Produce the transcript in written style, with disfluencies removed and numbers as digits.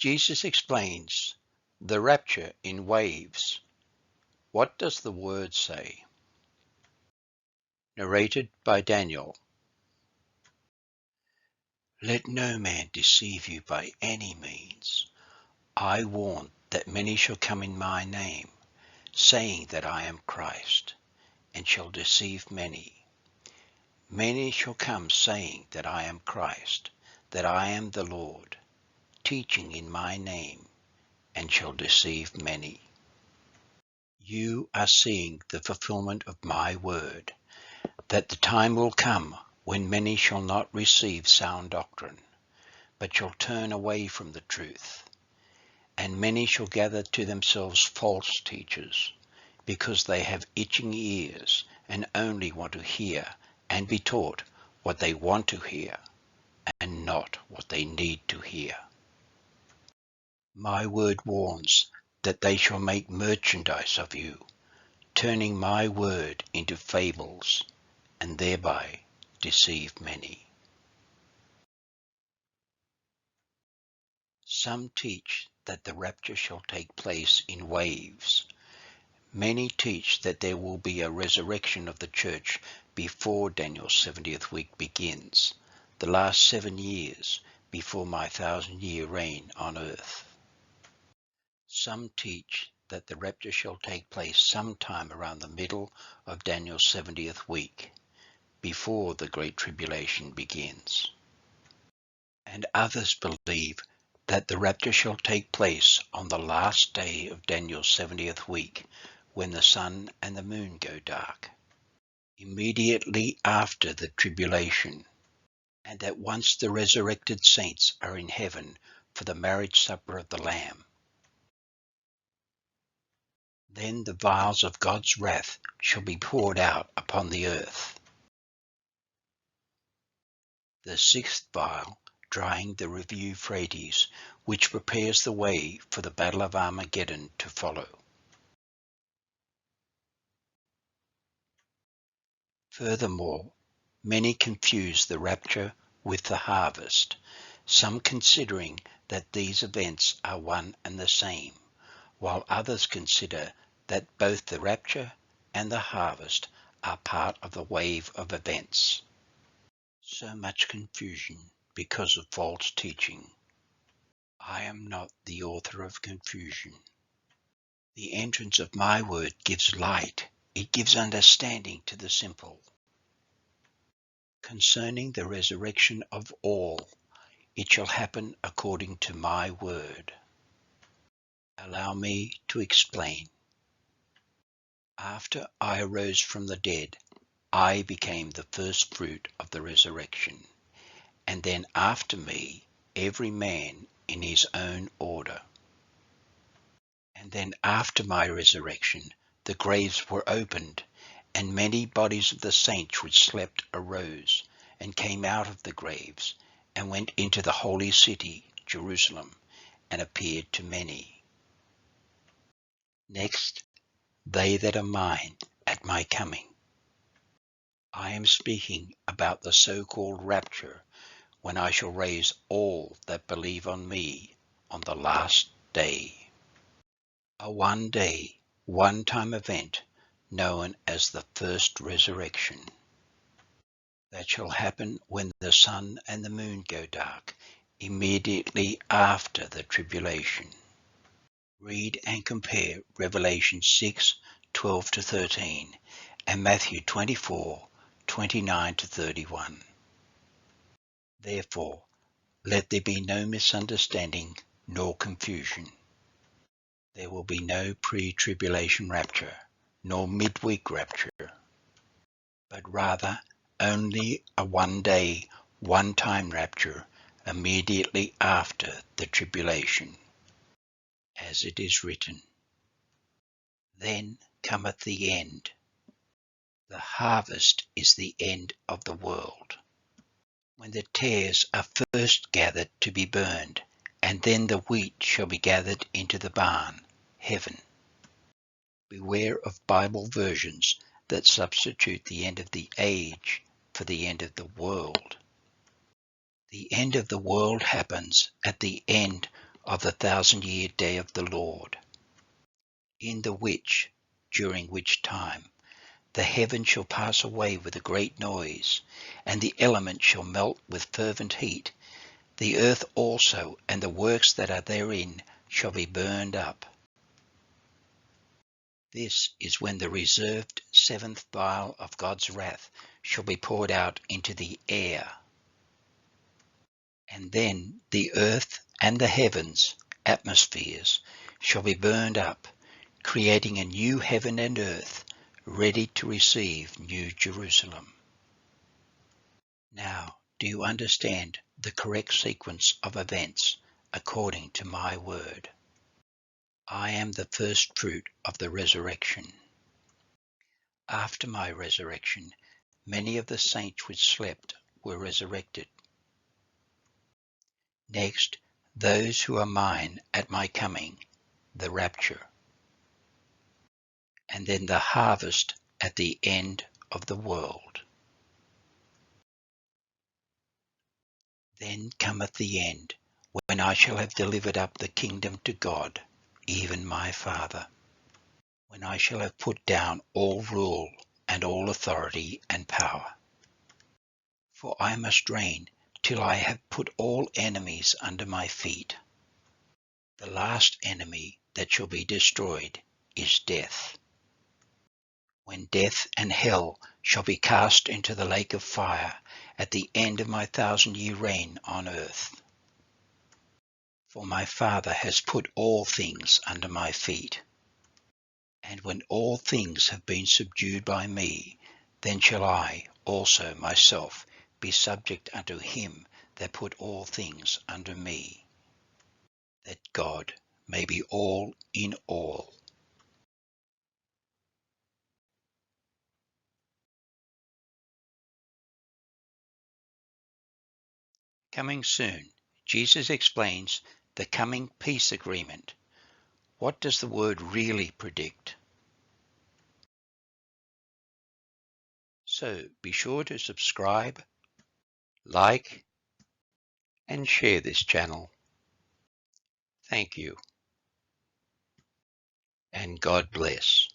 Jesus explains the rapture in waves. What does the word say? Narrated by Daniel. Let no man deceive you by any means. I warn that many shall come in my name, saying that I am Christ, and shall deceive many. Many shall come saying that I am Christ, that I am the Lord, teaching in my name, and shall deceive many. You are seeing the fulfillment of my word, that the time will come when many shall not receive sound doctrine, but shall turn away from the truth. And many shall gather to themselves false teachers, because they have itching ears and only want to hear and be taught what they want to hear and not what they need to hear. My word warns that they shall make merchandise of you, turning my word into fables, and thereby deceive many. Some teach that the rapture shall take place in waves. Many teach that there will be a resurrection of the church before Daniel's 70th week begins, the last 7 years before my 1,000-year reign on earth. Some teach that the rapture shall take place sometime around the middle of Daniel's 70th week, before the Great Tribulation begins. And others believe that the rapture shall take place on the last day of Daniel's 70th week, when the sun and the moon go dark, immediately after the tribulation, and that once the resurrected saints are in heaven for the marriage supper of the Lamb, then the vials of God's wrath shall be poured out upon the earth. The sixth vial drying the river Euphrates, which prepares the way for the battle of Armageddon to follow. Furthermore, many confuse the rapture with the harvest, some considering that these events are one and the same, while others consider that both the rapture and the harvest are part of the wave of events. So much confusion because of false teaching. I am not the author of confusion. The entrance of my word gives light. It gives understanding to the simple. Concerning the resurrection of all, it shall happen according to my word. Allow me to explain. After I arose from the dead, I became the first fruit of the resurrection, and then after me, every man in his own order. And then after my resurrection, the graves were opened, and many bodies of the saints which slept arose, and came out of the graves, and went into the holy city, Jerusalem, and appeared to many. Next, they that are mine at my coming. I am speaking about the so-called rapture, when I shall raise all that believe on me on the last day. A one-day, one-time event known as the first resurrection. That shall happen when the sun and the moon go dark, immediately after the tribulation. Read and compare Revelation 6:12-13 and Matthew 24:29-31. Therefore, let there be no misunderstanding nor confusion. There will be no pre-tribulation rapture, nor midweek rapture, but rather only a one-day, one-time rapture immediately after the tribulation, as it is written. Then cometh the end. The harvest is the end of the world, when the tares are first gathered to be burned, and then the wheat shall be gathered into the barn, heaven. Beware of Bible versions that substitute the end of the age for the end of the world. The end of the world happens at the end of the 1,000-year day of the Lord, in the which, during which time, the heaven shall pass away with a great noise, and the elements shall melt with fervent heat. The earth also and the works that are therein shall be burned up. This is when the reserved seventh vial of God's wrath shall be poured out into the air. And then the earth and the heavens, atmospheres, shall be burned up, creating a new heaven and earth, ready to receive New Jerusalem. Now, do you understand the correct sequence of events according to my word? I am the first fruit of the resurrection. After my resurrection, many of the saints which slept were resurrected. Next, those who are mine at my coming, the rapture. And then the harvest at the end of the world. Then cometh the end, when I shall have delivered up the kingdom to God, even my Father, when I shall have put down all rule and all authority and power. For I must reign till I have put all enemies under my feet. The last enemy that shall be destroyed is death. When death and hell shall be cast into the lake of fire at the end of my 1,000-year reign on earth. For my Father has put all things under my feet. And when all things have been subdued by me, then shall I also myself be subject unto him that put all things under me, that God may be all in all. Coming soon, Jesus explains the coming peace agreement. What does the word really predict? So be sure to subscribe, like, and share this channel. Thank you, and God bless.